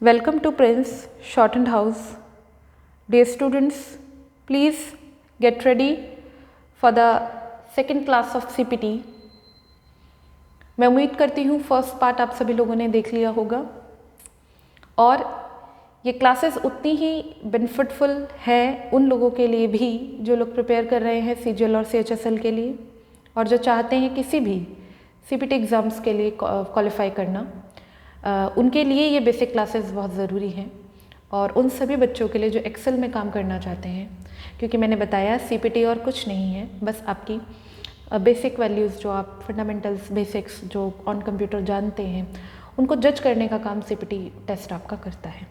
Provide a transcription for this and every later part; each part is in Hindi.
Welcome to Prince Shortened House. Dear students, please get ready for the second class of CPT. मैं उम्मीद करती हूँ फर्स्ट पार्ट आप सभी लोगों ने देख लिया होगा और ये क्लासेस उतनी ही बेनिफिटफुल है उन लोगों के लिए भी जो लोग प्रिपेयर कर रहे हैं CGL और CHSL के लिए और जो चाहते हैं किसी भी CPT एग्ज़ाम्स के लिए क्वालिफाई करना। उनके लिए ये बेसिक क्लासेस बहुत ज़रूरी हैं और उन सभी बच्चों के लिए जो एक्सेल में काम करना चाहते हैं, क्योंकि मैंने बताया CPT और कुछ नहीं है, बस आपकी बेसिक वैल्यूज़ जो आप फंडामेंटल्स बेसिक्स जो ऑन कंप्यूटर जानते हैं उनको जज करने का काम CPT टेस्ट आपका करता है।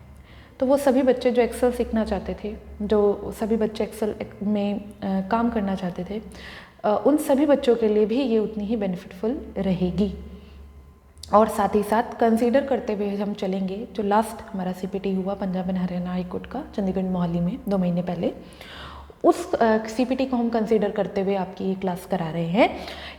तो वो सभी बच्चे जो एक्सेल सीखना चाहते थे, जो सभी बच्चे एक्सेल में काम करना चाहते थे, उन सभी बच्चों के लिए भी ये उतनी ही बेनिफिटफुल रहेगी। और साथ ही साथ कंसीडर करते हुए हम चलेंगे जो लास्ट हमारा CPT हुआ Punjab and Haryana high court का चंडीगढ़ मोहाली में 2 महीने पहले, उस CPT को हम कंसीडर करते हुए आपकी ये क्लास करा रहे हैं।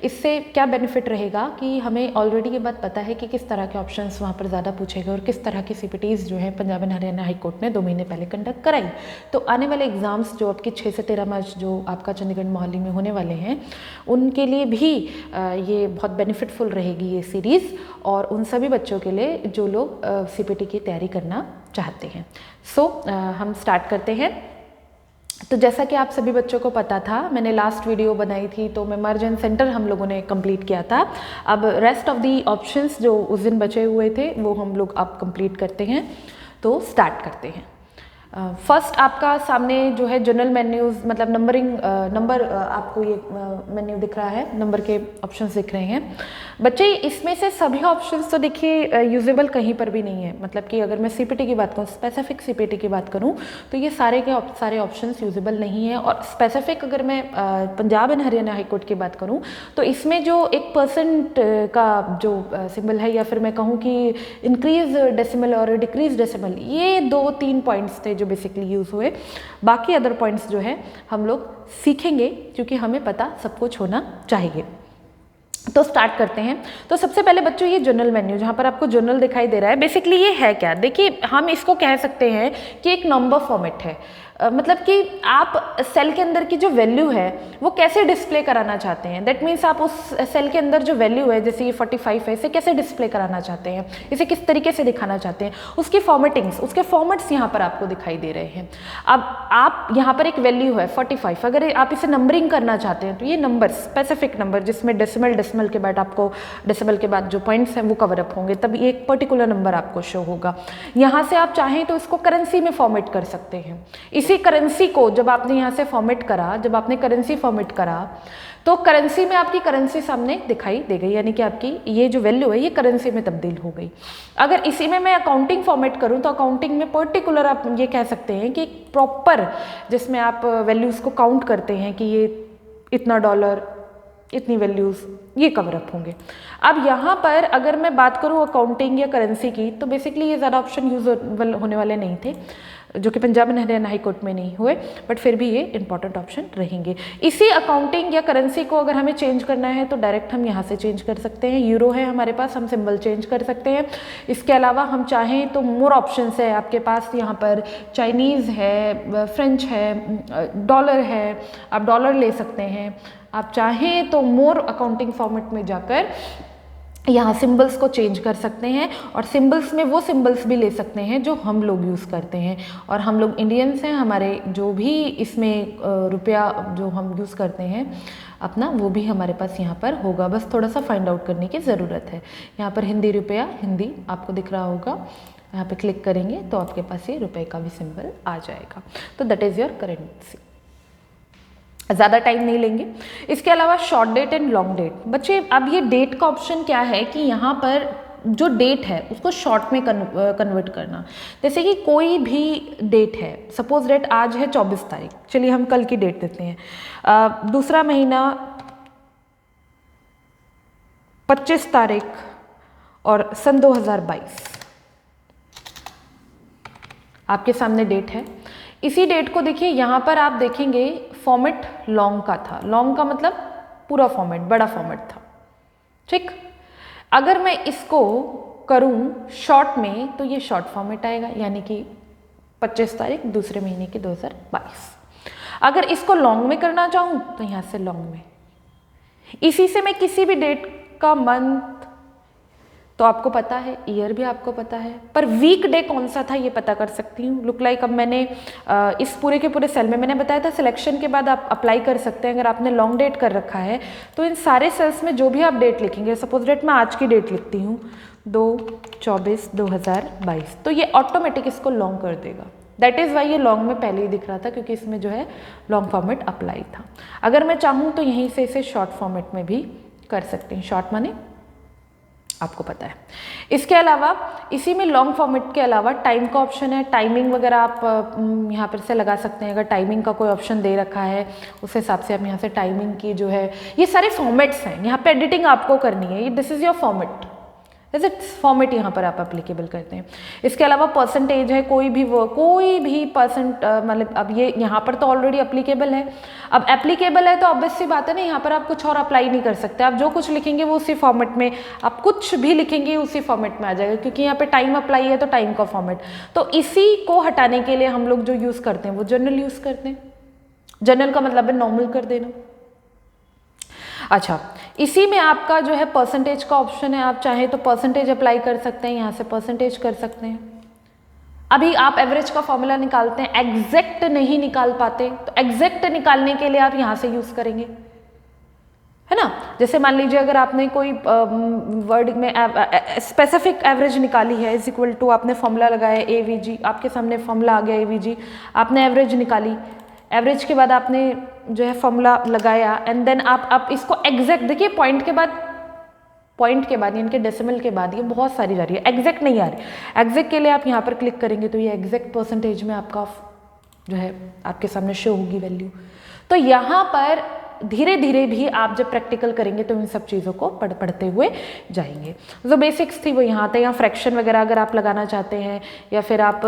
इससे क्या बेनिफिट रहेगा कि हमें ऑलरेडी ये बात पता है कि किस तरह के ऑप्शंस वहाँ पर ज़्यादा पूछे गए और किस तरह की CPTs जो है Punjab and Haryana high court ने 2 महीने पहले कंडक्ट कराई। तो आने वाले एग्ज़ाम्स जो आपकी 6 से 13 मार्च जो आपका चंडीगढ़ मोहाली में होने वाले हैं उनके लिए भी ये बहुत बेनिफिटफुल रहेगी ये सीरीज़, और उन सभी बच्चों के लिए जो लोग CPT की तैयारी करना चाहते हैं। हम स्टार्ट करते हैं। तो जैसा कि आप सभी बच्चों को पता था, मैंने लास्ट वीडियो बनाई थी तो मैं मर्ज एंड सेंटर हम लोगों ने कंप्लीट किया था। अब रेस्ट ऑफ दी ऑप्शंस जो उस दिन बचे हुए थे वो हम लोग अब कंप्लीट करते हैं। तो स्टार्ट करते हैं। फर्स्ट आपका सामने जो है जनरल मेन्यूज़ मतलब नंबर आपको ये मेन्यू दिख रहा है, नंबर के ऑप्शंस दिख रहे हैं। बच्चे इसमें से सभी ऑप्शंस तो देखिए यूजेबल कहीं पर भी नहीं है, मतलब कि अगर मैं CPT की बात करूँ, स्पेसिफिक CPT की बात करूँ तो ये सारे के सारे ऑप्शंस यूजेबल नहीं है। और स्पेसिफिक अगर मैं Punjab and Haryana high court की बात करूँ तो इसमें जो 1% का जो सिंबल है, या फिर मैं कहूँ कि इंक्रीज डेसिमल और डिक्रीज डेसिमल, ये 2-3 पॉइंट्स थे जो बेसिकली यूज़ हुए। बाकी अदर पॉइंट्स जो है हम लोग सीखेंगे क्योंकि हमें पता सब कुछ होना चाहिए। तो स्टार्ट करते हैं। तो सबसे पहले बच्चों ये जनरल मेन्यू जहाँ पर आपको जनरल दिखाई दे रहा है, बेसिकली ये है क्या? देखिए हम इसको कह सकते हैं कि एक नंबर फॉर्मेट है। मतलब कि आप सेल के अंदर की जो वैल्यू है वो कैसे डिस्प्ले कराना चाहते हैं। दैट मीन्स आप उस सेल के अंदर जो वैल्यू है, जैसे ये 45 है, इसे कैसे डिस्प्ले कराना चाहते हैं, इसे किस तरीके से दिखाना चाहते हैं, उसकी फॉर्मेटिंग्स, उसके फॉर्मेट्स यहाँ पर आपको दिखाई दे रहे हैं। अब आप यहाँ पर एक वैल्यू है 45, अगर आप इसे नंबरिंग करना चाहते हैं तो ये नंबर, स्पेसिफिक नंबर जिसमें डेसिमल के बाद आपको डेसिमल के बाद जो पॉइंट्स हैं वो कवर अप होंगे, तब एक पर्टिकुलर नंबर आपको शो होगा। यहाँ से आप चाहें तो इसको करेंसी में फॉर्मेट कर सकते हैं। इसी करेंसी को जब आपने यहाँ से फॉर्मेट करा, जब आपने करेंसी फॉर्मेट करा तो करेंसी में आपकी करेंसी सामने दिखाई दे गई, यानी कि आपकी ये जो वैल्यू है ये करेंसी में तब्दील हो गई। अगर इसी में मैं अकाउंटिंग फॉर्मेट करूँ तो अकाउंटिंग में पर्टिकुलर आप ये कह सकते हैं कि प्रॉपर जिसमें आप वैल्यूज़ को काउंट करते हैं कि ये इतना डॉलर, इतनी वैल्यूज़, ये कवर अप होंगे। अब यहाँ पर अगर मैं बात करूँ अकाउंटिंग या करेंसी की तो बेसिकली ये ज़्यादा ऑप्शन यूजेबल होने वाले नहीं थे, जो कि Punjab and Haryana high court में नहीं हुए, बट फिर भी ये इंपॉर्टेंट ऑप्शन रहेंगे। इसी अकाउंटिंग या करेंसी को अगर हमें चेंज करना है तो डायरेक्ट हम यहाँ से चेंज कर सकते हैं। यूरो है हमारे पास, हम सिंबल चेंज कर सकते हैं। इसके अलावा हम चाहें तो मोर ऑप्शंस है आपके पास, यहाँ पर चाइनीज़ है, फ्रेंच है, डॉलर है, आप डॉलर ले सकते हैं। आप चाहें तो मोर अकाउंटिंग फॉर्मेट में जाकर यहाँ सिंबल्स को चेंज कर सकते हैं, और सिंबल्स में वो सिंबल्स भी ले सकते हैं जो हम लोग यूज़ करते हैं। और हम लोग इंडियंस हैं, हमारे जो भी इसमें रुपया जो हम यूज़ करते हैं अपना, वो भी हमारे पास यहाँ पर होगा। बस थोड़ा सा फाइंड आउट करने की ज़रूरत है। यहाँ पर हिंदी रुपया, हिंदी आपको दिख रहा होगा, यहाँ पे क्लिक करेंगे तो आपके पास ये रुपये का भी सिंबल आ जाएगा। तो दैट इज़ योर करेंसी। ज़्यादा टाइम नहीं लेंगे। इसके अलावा short date and long date. बच्चे अब ये डेट का ऑप्शन क्या है कि यहाँ पर जो डेट है उसको शॉर्ट में कन्वर्ट करना। जैसे कि कोई भी डेट है, सपोज डेट आज है 24 तारीख, चलिए हम कल की डेट देते हैं, दूसरा महीना 25 तारीख और सन 2022 आपके सामने डेट है। इसी डेट को देखिए यहाँ पर आप देखेंगे फॉर्मेट लॉन्ग का था। लॉन्ग का मतलब पूरा फॉर्मेट, बड़ा फॉर्मेट था, ठीक। अगर मैं इसको करूँ शॉर्ट में तो ये शॉर्ट फॉर्मेट आएगा, यानी कि 25 तारीख दूसरे महीने की 2022। अगर इसको लॉन्ग में करना चाहूँ तो यहाँ से लॉन्ग में, इसी से मैं किसी भी डेट का मंथ तो आपको पता है, ईयर भी आपको पता है, पर वीक डे कौन सा था ये पता कर सकती हूँ। लुक लाइक अब मैंने इस पूरे के पूरे सेल में मैंने बताया था सिलेक्शन के बाद आप अप्लाई कर सकते हैं। अगर आपने लॉन्ग डेट कर रखा है तो इन सारे सेल्स में जो भी आप डेट लिखेंगे, सपोज डेट मैं आज की डेट लिखती हूँ 2/24/2022, तो ये ऑटोमेटिक इसको लॉन्ग कर देगा। दैट इज़ वाई ये लॉन्ग में पहले ही दिख रहा था, क्योंकि इसमें जो है लॉन्ग फॉर्मेट अप्लाई था। अगर मैं चाहूँ तो यहीं से इसे शॉर्ट फॉर्मेट में भी कर सकते हैं। शॉर्ट माने आपको पता है। इसके अलावा इसी में लॉन्ग फॉर्मेट के अलावा टाइम का ऑप्शन है। टाइमिंग वगैरह आप यहाँ पर से लगा सकते हैं। अगर टाइमिंग का कोई ऑप्शन दे रखा है उस हिसाब से आप यहाँ से टाइमिंग की जो है, ये सारे फॉर्मेट्स हैं। यहाँ पे एडिटिंग आपको करनी है, ये दिस इज़ योर फॉर्मेट, जैसे फॉर्मेट यहाँ पर आप अप्लीकेबल करते हैं। इसके अलावा परसेंटेज है, कोई भी परसेंट, मतलब अब ये यहाँ पर तो ऑलरेडी अप्लीकेबल है। अब एप्लीकेबल है तो ऑब्वियस सी बात है ना, यहाँ पर आप कुछ और अप्लाई नहीं कर सकते। आप जो कुछ लिखेंगे वो उसी फॉर्मेट में, आप कुछ भी लिखेंगे उसी फॉर्मेट में आ जाएगा, क्योंकि यहाँ पे टाइम अप्लाई है तो टाइम का फॉर्मेट। तो इसी को हटाने के लिए हम लोग जो यूज़ करते हैं वो जनरल यूज़ करते हैं। जनरल का मतलब है नॉर्मल कर देना। अच्छा, इसी में आपका जो है परसेंटेज का ऑप्शन है। आप चाहें तो परसेंटेज अप्लाई कर सकते हैं, यहाँ से परसेंटेज कर सकते हैं। अभी आप एवरेज का फॉर्मूला निकालते हैं, एग्जैक्ट नहीं निकाल पाते, तो एग्जैक्ट निकालने के लिए आप यहाँ से यूज़ करेंगे, है ना। जैसे मान लीजिए अगर आपने कोई वर्ड में स्पेसिफिक एवरेज निकाली है, इज इक्वल टू आपने फॉर्मूला लगाया AVG, आपके सामने फॉर्मूला आ गया AVG, आपने एवरेज निकाली, एवरेज के बाद आपने जो है फॉर्मूला लगाया, एंड देन आप इसको एग्जैक्ट, देखिए पॉइंट के बाद यानी कि डेसिमल के बाद ये बहुत सारी जा रही है, एग्जैक्ट नहीं आ रही। एग्जैक्ट के लिए आप यहाँ पर क्लिक करेंगे तो ये एग्जैक्ट परसेंटेज में आपका जो है आपके सामने शो होगी वैल्यू। तो यहाँ पर धीरे धीरे भी आप जब प्रैक्टिकल करेंगे तो इन सब चीज़ों को पढ़ते हुए जाएंगे। जो बेसिक्स थी वो यहाँ थे। यहाँ फ्रैक्शन वगैरह अगर आप लगाना चाहते हैं या फिर आप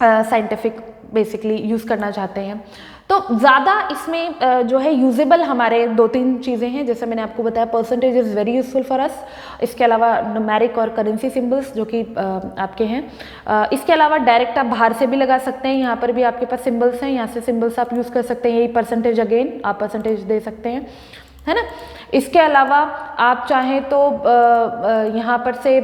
साइंटिफिक बेसिकली यूज़ करना चाहते हैं तो ज़्यादा इसमें जो है यूजेबल हमारे 2-3 चीज़ें हैं। जैसे मैंने आपको बताया percentage is very useful for us. इसके अलावा न्यूमेरिक और करेंसी सिंबल्स जो कि आपके हैं। इसके अलावा डायरेक्ट आप बाहर से भी लगा सकते हैं। यहाँ पर भी आपके पास सिंबल्स हैं, यहाँ से सिंबल्स आप यूज़ कर सकते हैं। यही परसेंटेज, अगेन आप परसेंटेज दे सकते हैं, है ना। इसके अलावा आप चाहें तो यहाँ पर से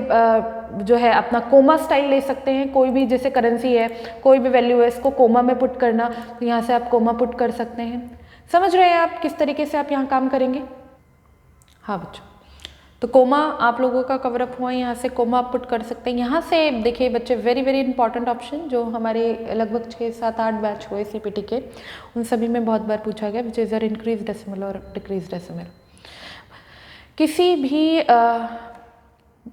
जो है अपना कोमा स्टाइल ले सकते हैं। कोई भी जैसे करेंसी है, कोई भी वैल्यू है, इसको कोमा में पुट करना, तो यहाँ से आप कोमा पुट कर सकते हैं। समझ रहे हैं आप किस तरीके से आप यहाँ काम करेंगे? हाँ बच्चों, तो कोमा आप लोगों का कवर अप हुआ, यहाँ से कोमा आप पुट कर सकते हैं। यहाँ से देखिए बच्चे, वेरी वेरी इंपॉर्टेंट ऑप्शन जो हमारे लगभग 6-7-8 बैच हुए CPT के, उन सभी में बहुत बार पूछा गया, which is are increase decimal और डिक्रीज डेसिमल। किसी भी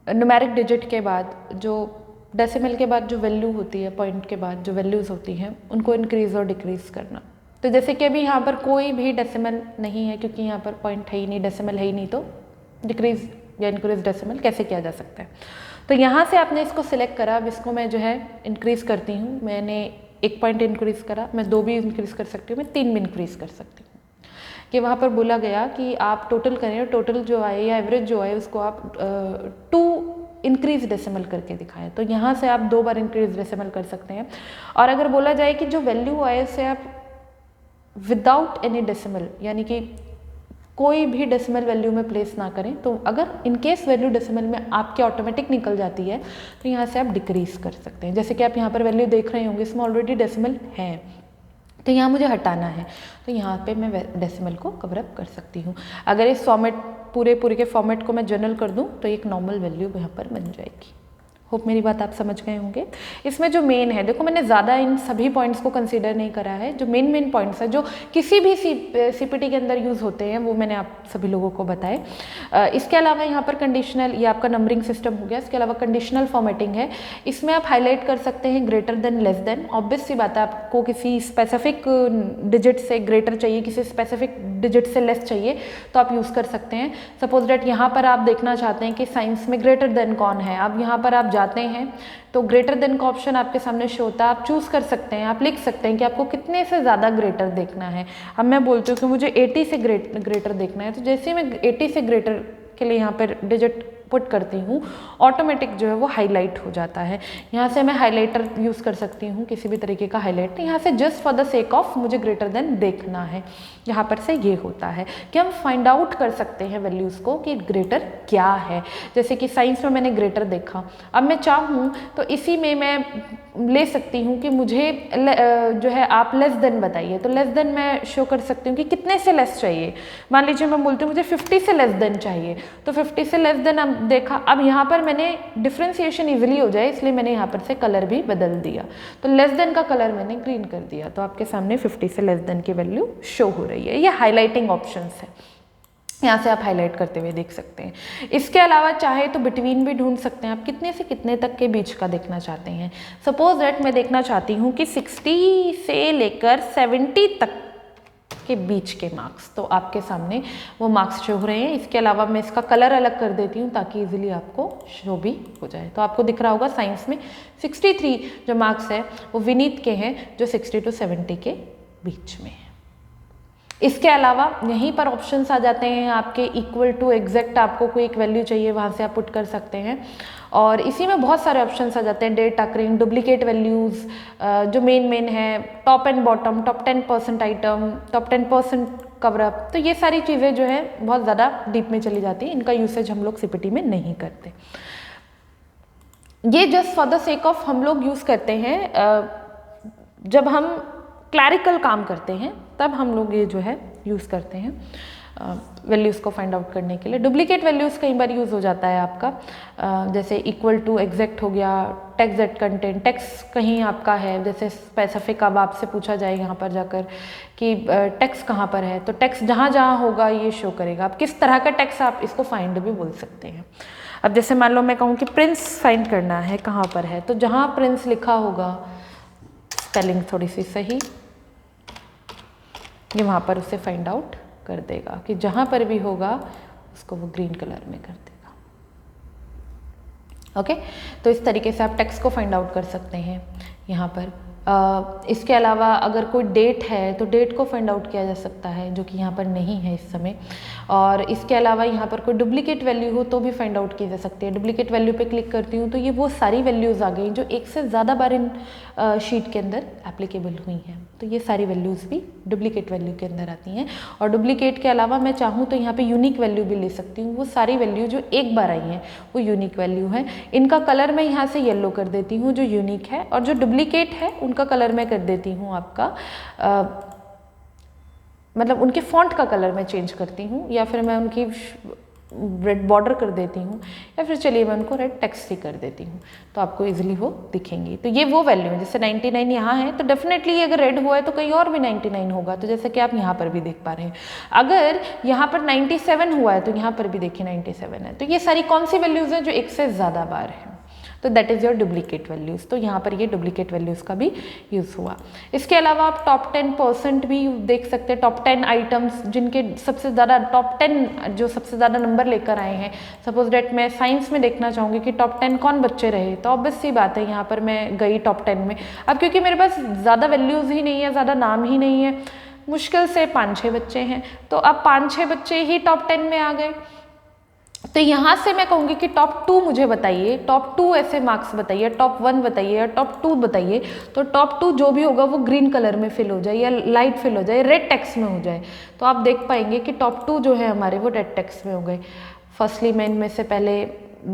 न्यूमेरिक डिजिट के बाद, जो डेसिमल के बाद जो वैल्यू होती है, पॉइंट के बाद जो वैल्यूज़ होती हैं, उनको इंक्रीज़ और डिक्रीज़ करना। तो जैसे कि अभी यहाँ पर कोई भी डेसिमल नहीं है, क्योंकि यहाँ पर पॉइंट है ही नहीं, डेसिमल है ही नहीं, तो डिक्रीज़ या इंक्रीज डेसिमल कैसे किया जा सकता है। तो यहाँ से आपने इसको सिलेक्ट करा। अब इसको मैं जो है इंक्रीज़ करती हूँ। मैंने 1 पॉइंट इंक्रीज़ करा, मैं 2 भी इंक्रीज़ कर सकती हूँ, मैं 3 भी इंक्रीज़ कर सकती हूँ। कि वहाँ पर बोला गया कि आप टोटल करें, टोटल जो आए या एवरेज जो आए उसको आप 2 इंक्रीज डेसिमल करके दिखाएं। तो यहाँ से आप 2 बार इंक्रीज डेसिमल कर सकते हैं। और अगर बोला जाए कि जो वैल्यू आए उसे आप विदाउट एनी डेसिमल, यानी कि कोई भी डेसिमल वैल्यू में प्लेस ना करें, तो अगर इनकेस वैल्यू डेसिमल में आपके ऑटोमेटिक निकल जाती है तो यहाँ से आप डिक्रीज कर सकते हैं। जैसे कि आप यहाँ पर वैल्यू देख रहे होंगे, इसमें ऑलरेडी डेसिमल है, तो यहाँ मुझे हटाना है, तो यहाँ पे मैं डेसिमल को कवर अप कर सकती हूँ। अगर इस फॉर्मेट पूरे के फॉर्मेट को मैं जनरल कर दूँ तो एक नॉर्मल वैल्यू यहाँ पर बन जाएगी। होप मेरी बात आप समझ गए होंगे। इसमें जो मेन है, देखो मैंने ज़्यादा इन सभी पॉइंट्स को कंसीडर नहीं करा है। जो मेन पॉइंट्स है जो किसी भी CPT के अंदर यूज़ होते हैं वो मैंने आप सभी लोगों को बताए। इसके अलावा यहाँ पर कंडीशनल, ये आपका नंबरिंग सिस्टम हो गया। इसके अलावा कंडीशनल फॉर्मेटिंग है, इसमें आप हाईलाइट कर सकते हैं greater than, less than. Obvious सी बात है, आपको किसी स्पेसिफिक डिजिट से ग्रेटर चाहिए, किसी स्पेसिफिक डिजिट से लेस चाहिए, तो आप यूज़ कर सकते हैं। सपोज डेट यहाँ पर आप देखना चाहते हैं कि साइंस में ग्रेटर देन कौन है, अब यहाँ पर आप जाते हैं तो ग्रेटर देन का ऑप्शन आपके सामने शो होता है। आप चूज़ कर सकते हैं, आप लिख सकते हैं कि आपको कितने से ज़्यादा ग्रेटर देखना है। अब मैं बोलती हूँ कि मुझे 80 से ग्रेटर देखना है, तो जैसे मैं 80 से ग्रेटर के लिए यहाँ पर डिजिट पुट करती हूँ ऑटोमेटिक जो है वो हाईलाइट हो जाता है। यहाँ से मैं हाईलाइटर यूज़ कर सकती हूँ, किसी भी तरीके का हाईलाइटर। यहाँ से just for the sake of मुझे ग्रेटर देन देखना है, यहाँ पर से ये होता है कि हम फाइंड आउट कर सकते हैं वैल्यूज़ को कि ग्रेटर क्या है। जैसे कि साइंस में मैंने ग्रेटर देखा, अब मैं चाहूँ तो इसी में मैं ले सकती हूँ कि मुझे जो है आप लेस देन बताइए, तो लेस देन मैं शो कर सकती हूँ कि कितने से लेस चाहिए। मान लीजिए मैं बोलती हूँ मुझे 50 से लेस देन चाहिए, तो 50 से लेस देन अब देखा। अब यहाँ पर मैंने डिफ्रेंसिएशन इजीली हो जाए इसलिए मैंने यहाँ पर से कलर भी बदल दिया, तो लेस देन का कलर मैंने ग्रीन कर दिया, तो आपके सामने 50 से लेस देन की वैल्यू शो हो रही है। ये हाईलाइटिंग ऑप्शंस है, यहाँ से आप हाईलाइट करते हुए देख सकते हैं। इसके अलावा चाहे तो बिटवीन भी ढूंढ सकते हैं, आप कितने से कितने तक के बीच का देखना चाहते हैं। सपोज दैट मैं देखना चाहती हूँ कि 60 से लेकर 70 तक के बीच के मार्क्स, तो आपके सामने वो मार्क्स शो हो रहे हैं। इसके अलावा मैं इसका कलर अलग कर देती हूँ ताकि इजीली आपको शो भी हो जाए। तो आपको दिख रहा होगा साइंस में 63 जो मार्क्स है वो विनीत के हैं, जो 60 to 70 के बीच में है। इसके अलावा यहीं पर ऑप्शंस आ जाते हैं आपके इक्वल टू, एग्जैक्ट आपको कोई एक वैल्यू चाहिए वहाँ से आप पुट कर सकते हैं। और इसी में बहुत सारे ऑप्शंस आ जाते हैं, डेट अकरिंग, डुप्लीकेट वैल्यूज़, जो मेन है, top and bottom, top 10% item, top 10% cover up. तो ये सारी चीज़ें जो है बहुत ज़्यादा डीप में चली जाती हैं, इनका यूसेज हम लोग CPT में नहीं करते। ये just for the sake of हम लोग यूज़ करते हैं जब हम क्लैरिकल काम करते हैं, तब हम लोग ये जो है यूज़ करते हैं वैल्यूज़ को फाइंड आउट करने के लिए। डुप्लीकेट वैल्यूज़ कई बार यूज़ हो जाता है आपका, जैसे इक्वल टू, एग्जैक्ट हो गया, टेक्स्ट दैट कंटेंट, टेक्स्ट कहीं आपका है, जैसे स्पेसिफिक अब आपसे पूछा जाए यहाँ पर जाकर कि टेक्स्ट कहाँ पर है, तो टेक्स्ट जहाँ जहाँ होगा ये शो करेगा। आप किस तरह का टेक्स्ट, आप इसको फाइंड भी बोल सकते हैं। अब जैसे मान लो मैं कहूँ कि प्रिंस फाइंड करना है, कहाँ पर है, तो जहाँ प्रिंस लिखा होगा, स्पेलिंग थोड़ी सी सही, ये वहाँ पर उसे फाइंड आउट कर देगा कि जहाँ पर भी होगा उसको वो ग्रीन कलर में कर देगा। ओके, तो इस तरीके से आप टेक्स्ट को फाइंड आउट कर सकते हैं यहाँ पर। इसके अलावा अगर कोई डेट है तो डेट को फाइंड आउट किया जा सकता है, जो कि यहाँ पर नहीं है इस समय। और इसके अलावा यहाँ पर कोई डुप्लीकेट वैल्यू हो तो भी फाइंड आउट की जा सकती है। डुप्लीकेट वैल्यू पे क्लिक करती हूँ तो ये वो सारी वैल्यूज़ आ गई जो एक से ज़्यादा बार इन शीट के अंदर एप्लीकेबल हुई हैं, तो ये सारी वैल्यूज़ भी डुप्लीकेट वैल्यू के अंदर आती हैं। और डुप्लीकेट के अलावा मैं चाहूँ तो यहाँ पे यूनिक वैल्यू भी ले सकती हूँ, वो सारी वैल्यू जो एक बार आई हैं वो यूनिक वैल्यू है। इनका कलर मैं यहाँ से येलो कर देती हूँ जो यूनिक है, और जो डुप्लीकेट है उनका कलर मैं कर देती हूँ आपका मतलब उनके फॉन्ट का कलर मैं चेंज करती हूँ, या फिर मैं उनकी रेड बॉर्डर कर देती हूँ, या फिर चलिए मैं उनको रेड टेक्स्ट ही कर देती हूँ, तो आपको इजीली वो दिखेंगी। तो ये वो वैल्यू है, जैसे 99 यहाँ है तो डेफिनेटली अगर रेड हुआ है तो कहीं और भी 99 होगा, तो जैसे कि आप यहाँ पर भी देख पा रहे हैं। अगर यहाँ पर 97 हुआ है तो यहाँ पर भी देखिए 97 है। तो ये सारी कौन सी वैल्यूज़ हैं जो एक से ज़्यादा बार है, तो that is your duplicate values. तो यहाँ पर ये डुप्लीकेट वैल्यूज़ का भी यूज़ हुआ। इसके अलावा आप टॉप 10% भी देख सकते हैं, टॉप 10 आइटम्स जिनके सबसे ज़्यादा टॉप 10 जो सबसे ज़्यादा नंबर लेकर आए हैं। सपोज डेट मैं साइंस में देखना चाहूँगी कि टॉप 10 कौन बच्चे रहे, तो ऑब्वियस सी बात है यहाँ पर मैं गई टॉप 10 में। अब क्योंकि मेरे पास ज़्यादा वैल्यूज़ ही नहीं है, ज़्यादा नाम ही नहीं है, मुश्किल से 5-6 बच्चे हैं, तो अब 5-6 बच्चे ही टॉप 10 में आ गए। तो यहाँ से मैं कहूँगी कि टॉप 2 मुझे बताइए, टॉप 2 ऐसे मार्क्स बताइए, टॉप 1 बताइए या टॉप 2 बताइए। तो टॉप 2 जो भी होगा वो ग्रीन कलर में फिल हो जाए या लाइट फिल हो जाए, रेड टेक्स्ट में हो जाए, तो आप देख पाएंगे कि टॉप 2 जो है हमारे वो रेड टेक्स्ट में हो गए। फर्स्टली मैं इनमें से पहले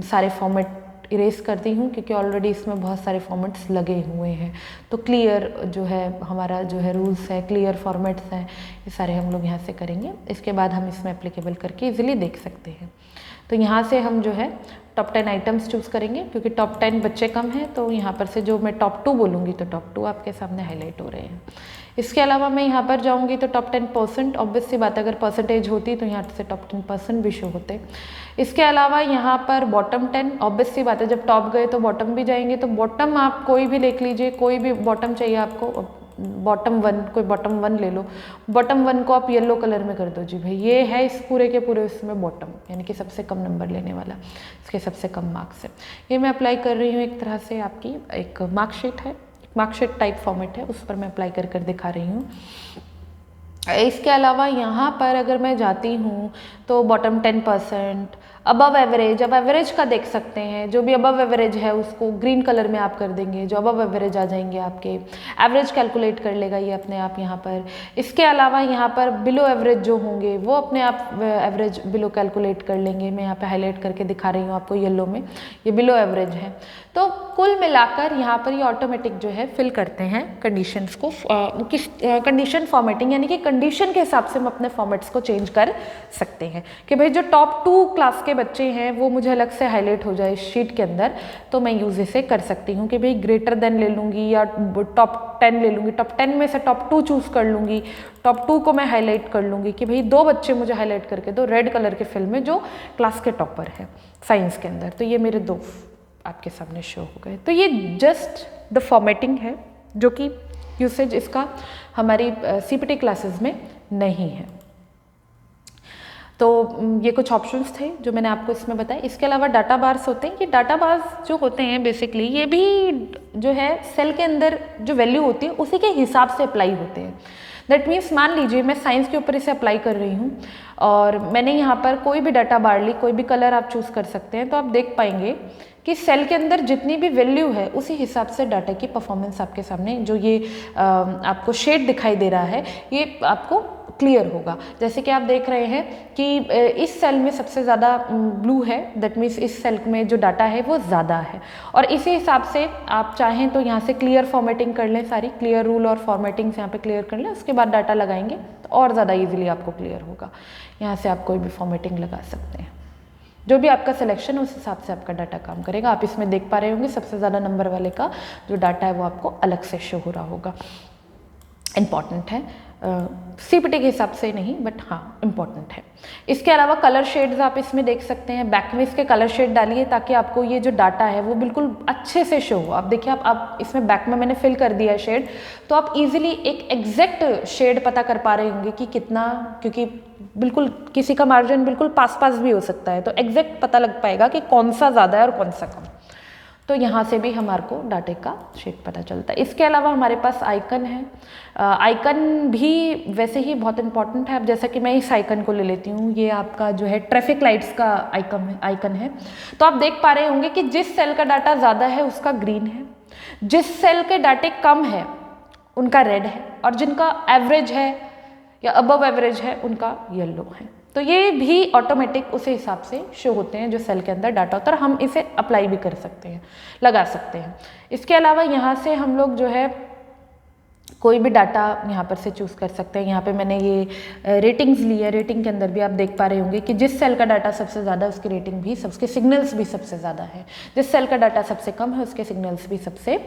सारे फॉर्मेट इरेज करती हूँ क्योंकि ऑलरेडी इसमें बहुत सारे फॉर्मेट्स लगे हुए हैं। तो क्लियर जो है हमारा जो है रूल्स है, क्लियर फॉर्मेट्स हैं, ये सारे हम लोग यहाँ से करेंगे। इसके बाद हम इसमें एप्लीकेबल करके इजीली देख सकते हैं। तो यहाँ से हम जो है टॉप 10 आइटम्स चूज़ करेंगे क्योंकि टॉप 10 बच्चे कम हैं, तो यहाँ पर से जो मैं टॉप 2 बोलूँगी तो टॉप 2 आपके सामने हाईलाइट हो रहे हैं। इसके अलावा मैं यहाँ पर जाऊँगी तो टॉप 10%, ऑब्वियस सी बात है अगर परसेंटेज होती तो यहाँ से टॉप 10% भी शो होते। इसके अलावा यहाँ पर बॉटम 10, ऑब्वियस सी बात है जब टॉप गए तो बॉटम भी जाएंगे, तो बॉटम आप कोई भी देख लीजिए, कोई भी बॉटम चाहिए आपको, बॉटम 1, कोई बॉटम 1 ले लो। बॉटम 1 को आप येलो कलर में कर दो जी भाई, ये है इस पूरे के पूरे इसमें बॉटम, यानी कि सबसे कम नंबर लेने वाला, इसके सबसे कम मार्क्स है। ये मैं अप्लाई कर रही हूँ एक तरह से, आपकी एक मार्कशीट है, मार्कशीट टाइप फॉर्मेट है, उस पर मैं अप्लाई कर कर दिखा रही हूँ। इसके अलावा यहाँ पर अगर मैं जाती हूँ तो बॉटम 10%, अबव एवरेज, अब एवरेज का देख सकते हैं, जो भी अबव एवरेज है उसको ग्रीन कलर में आप कर देंगे, जो अबव एवरेज आ जाएंगे आपके, एवरेज कैलकुलेट कर लेगा ये अपने आप यहाँ पर। इसके अलावा यहाँ पर बिलो एवरेज जो होंगे वो अपने आप एवरेज बिलो कैलकुलेट कर लेंगे। मैं यहाँ पे हाईलाइट करके दिखा रही हूँ आपको येलो में, ये बिलो एवरेज है। तो कुल मिलाकर यहाँ पर ये ऑटोमेटिक जो है फिल करते हैं कंडीशंस को, किस कंडीशन फॉर्मेटिंग, यानी कि कंडीशन के हिसाब से हम अपने फॉर्मेट्स को चेंज कर सकते हैं कि भाई जो टॉप 2 क्लास के बच्चे हैं वो मुझे अलग से हाईलाइट हो जाए शीट के अंदर, तो मैं यूज इसे कर सकती हूँ कि भाई ग्रेटर देन ले लूँगी या टॉप 10 ले लूँगी, टॉप 10 में से टॉप 2 चूज़ कर लूँगी, टॉप 2 को मैं हाईलाइट कर लूँगी कि भाई 2 बच्चे मुझे हाईलाइट करके दो रेड कलर के फिल में जो क्लास के टॉपर है साइंस के अंदर। तो ये मेरे 2 आपके सामने शो हो गए। तो ये जस्ट द फॉर्मेटिंग है जो कि यूसेज इसका हमारी सीपीटी क्लासेस में नहीं है। तो ये कुछ ऑप्शंस थे जो मैंने आपको इसमें बताए। इसके अलावा डाटा बार्स होते हैं। ये डाटा बार्स जो होते हैं बेसिकली ये भी जो है सेल के अंदर जो वैल्यू होती है उसी के हिसाब से अप्लाई होते हैं। दैट मीन्स मान लीजिए मैं साइंस के ऊपर इसे अप्लाई कर रही हूँ और मैंने यहाँ पर कोई भी डाटा बार ली, कोई भी कलर आप चूज़ कर सकते हैं, तो आप देख पाएंगे कि सेल के अंदर जितनी भी वैल्यू है उसी हिसाब से डाटा की परफॉर्मेंस आपके सामने जो ये आपको शेड दिखाई दे रहा है ये आपको क्लियर होगा। जैसे कि आप देख रहे हैं कि इस सेल में सबसे ज़्यादा ब्लू है, दैट मीन्स इस सेल में जो डाटा है वो ज़्यादा है, और इसी हिसाब से आप चाहें तो यहाँ से क्लियर फॉर्मेटिंग कर लें, सारी क्लियर रूल और फॉर्मेटिंग्स यहाँ पे क्लियर कर लें, उसके बाद डाटा लगाएंगे तो और ज़्यादा ईजिली आपको क्लियर होगा। यहाँ से आप कोई भी फॉर्मेटिंग लगा सकते हैं, जो भी आपका सिलेक्शन है उस हिसाब से आपका डाटा काम करेगा। आप इसमें देख पा रहे होंगे सबसे ज़्यादा नंबर वाले का जो डाटा है वो आपको अलग से शो हो रहा होगा। इम्पॉर्टेंट है, सीपीटी के हिसाब से नहीं बट हाँ इम्पॉर्टेंट है। इसके अलावा कलर शेड्स आप इसमें देख सकते हैं, बैक में इसके कलर शेड डालिए ताकि आपको ये जो डाटा है वो बिल्कुल अच्छे से शो हो। आप देखिए आप इसमें बैक में मैंने फिल कर दिया है शेड, तो आप इजीली एक एग्जैक्ट शेड पता कर पा रहे होंगे कि कितना, क्योंकि बिल्कुल किसी का मार्जिन बिल्कुल पास भी हो सकता है, तो एग्जैक्ट पता लग पाएगा कि कौन सा ज़्यादा है और कौन सा कम। तो यहाँ से भी हमारे को डाटे का शेड पता चलता है। इसके अलावा हमारे पास आइकन है। आइकन भी वैसे ही बहुत इंपॉर्टेंट है। अब जैसा कि मैं इस आइकन को ले लेती हूँ, ये आपका जो है ट्रैफिक लाइट्स का आइकन है। तो आप देख पा रहे होंगे कि जिस सेल का डाटा ज़्यादा है उसका ग्रीन है, जिस सेल के डाटे कम है उनका रेड है, और जिनका एवरेज है या अबव एवरेज है उनका येलो है। तो ये भी ऑटोमेटिक उसी हिसाब से शो होते हैं जो सेल के अंदर डाटा होता है, और हम इसे अप्लाई भी कर सकते हैं, लगा सकते हैं। इसके अलावा यहाँ से हम लोग जो है कोई भी डाटा यहाँ पर से चूज़ कर सकते हैं। यहाँ पे मैंने ये रेटिंग्स ली है, रेटिंग के अंदर भी आप देख पा रहे होंगे कि जिस सेल का डाटा सबसे ज़्यादा है उसकी रेटिंग भी, उसके सिग्नल्स भी सबसे ज़्यादा है, जिस सेल का डाटा सबसे कम है उसके सिग्नल्स भी सबसे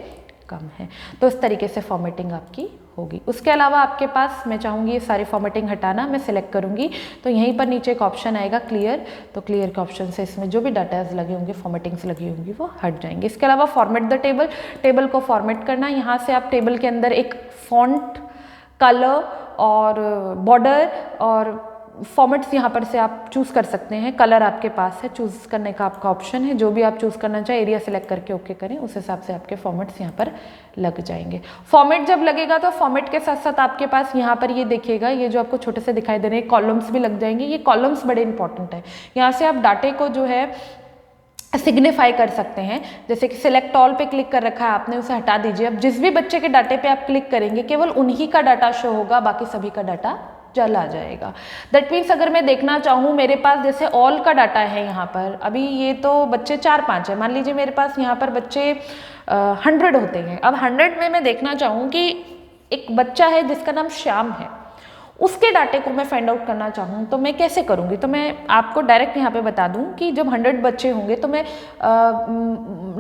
कम है। तो इस तरीके से फॉर्मेटिंग आपकी होगी। उसके अलावा आपके पास, मैं चाहूँगी ये सारी फॉर्मेटिंग हटाना, मैं सिलेक्ट करूँगी तो यहीं पर नीचे एक ऑप्शन आएगा क्लियर, तो क्लियर के ऑप्शन से इसमें जो भी डाटाज लगे होंगे, फॉर्मेटिंग्स लगी होंगी वो हट जाएंगे। इसके अलावा फॉर्मेट द टेबल, टेबल को फॉर्मेट करना, यहाँ से आप टेबल के अंदर एक फॉन्ट, कलर और बॉर्डर और फॉर्मेट्स यहाँ पर से आप चूज़ कर सकते हैं। कलर आपके पास है, चूज़ करने का आपका ऑप्शन है, जो भी आप चूज़ करना चाहे एरिया सेलेक्ट करके ओके करें, उस हिसाब से आपके फॉर्मेट्स यहाँ पर लग जाएंगे। फॉर्मेट जब लगेगा तो फॉर्मेट के साथ साथ आपके पास यहाँ पर ये देखिएगा, ये जो आपको छोटे से दिखाई दे रहे हैं कॉलम्स भी लग जाएंगे। ये कॉलम्स बड़े इंपॉर्टेंट है, यहाँ से आप डाटे को जो है सिग्निफाई कर सकते हैं। जैसे कि सिलेक्ट ऑल पे क्लिक कर रखा है आपने, उसे हटा दीजिए। अब जिस भी बच्चे के डाटे पे आप क्लिक करेंगे केवल उन्हीं का डाटा शो होगा, बाकी सभी का डाटा चला जाएगा। दैट मीन्स अगर मैं देखना चाहूँ, मेरे पास जैसे ऑल का डाटा है यहाँ पर, अभी ये तो बच्चे 4-5 है, मान लीजिए मेरे पास यहाँ पर बच्चे 100 होते हैं। अब 100 में मैं देखना चाहूँ कि एक बच्चा है जिसका नाम श्याम है, उसके डाटे को मैं फाइंड आउट करना चाहूँ तो मैं कैसे करूँगी? तो मैं आपको डायरेक्ट यहाँ पे बता दूँ कि जब 100 बच्चे होंगे तो मैं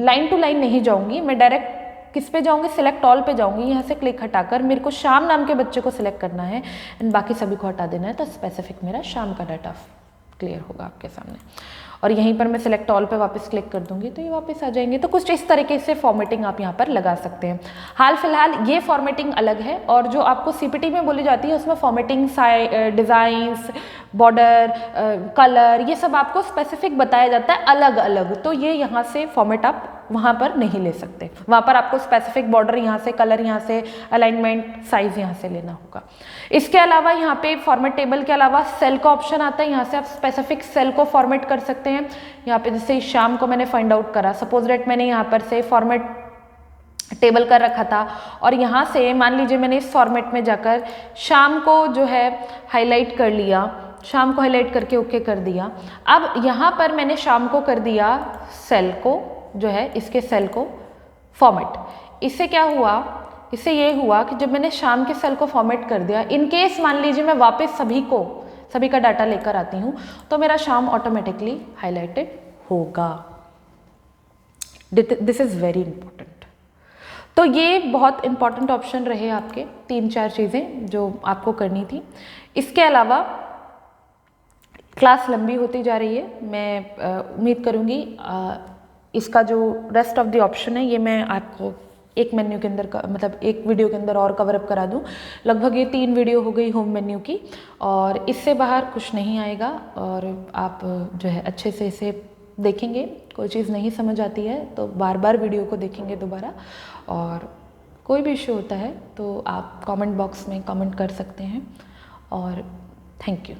लाइन टू लाइन नहीं जाऊँगी, मैं डायरेक्ट किस पे जाऊँगी, सिलेक्ट ऑल पे जाऊँगी। यहाँ से क्लिक हटाकर मेरे को श्याम नाम के बच्चे को सिलेक्ट करना है एंड बाकी सभी को हटा देना है, तो स्पेसिफिक मेरा श्याम का डाटा क्लियर होगा आपके सामने। और यहीं पर मैं सिलेक्ट ऑल पे वापस क्लिक कर दूंगी तो ये वापस आ जाएंगे। तो कुछ इस तरीके से फॉर्मेटिंग आप यहाँ पर लगा सकते हैं। हाल फिलहाल ये फॉर्मेटिंग अलग है, और जो आपको सीपीटी में बोली जाती है उसमें फॉर्मेटिंग डिज़ाइंस बॉर्डर, कलर, ये सब आपको स्पेसिफिक बताया जाता है अलग अलग। तो ये यहाँ से फॉर्मेट आप वहाँ पर नहीं ले सकते, वहाँ पर आपको स्पेसिफिक बॉर्डर यहाँ से, कलर यहाँ से, अलाइनमेंट, साइज यहाँ से लेना होगा। इसके अलावा यहाँ पे फॉर्मेट टेबल के अलावा सेल का ऑप्शन आता है, यहाँ से आप स्पेसिफिक सेल को फॉर्मेट कर सकते हैं। यहाँ पे जैसे शाम को मैंने फाइंड आउट करा, सपोज दैट मैंने यहाँ पर से फॉर्मेट टेबल कर रखा था और यहाँ से मान लीजिए मैंने इस फॉर्मेट में जाकर शाम को जो है हाईलाइट कर लिया, शाम को हाईलाइट करके ओके कर दिया। अब यहाँ पर मैंने शाम को कर दिया सेल को, जो है इसके सेल को फॉर्मेट। इससे क्या हुआ, इससे ये हुआ कि जब मैंने शाम के सेल को फॉर्मेट कर दिया, इन केस मान लीजिए मैं वापस सभी का डाटा लेकर आती हूँ तो मेरा शाम ऑटोमेटिकली हाईलाइटेड होगा। This is very important. तो ये बहुत इंपॉर्टेंट ऑप्शन रहे आपके, 3-4 चीज़ें जो आपको करनी थी। इसके अलावा क्लास लंबी होती जा रही है, मैं उम्मीद करूँगी इसका जो रेस्ट ऑफ द ऑप्शन है ये मैं आपको एक मेन्यू के अंदर मतलब एक वीडियो के अंदर और कवर अप करा दूँ। लगभग ये 3 वीडियो हो गई होम मेन्यू की, और इससे बाहर कुछ नहीं आएगा। और आप जो है अच्छे से इसे देखेंगे, कोई चीज़ नहीं समझ आती है तो बार बार वीडियो को देखेंगे दोबारा, और कोई भी इशू होता है तो आप कमेंट बॉक्स में कमेंट कर सकते हैं। और थैंक यू।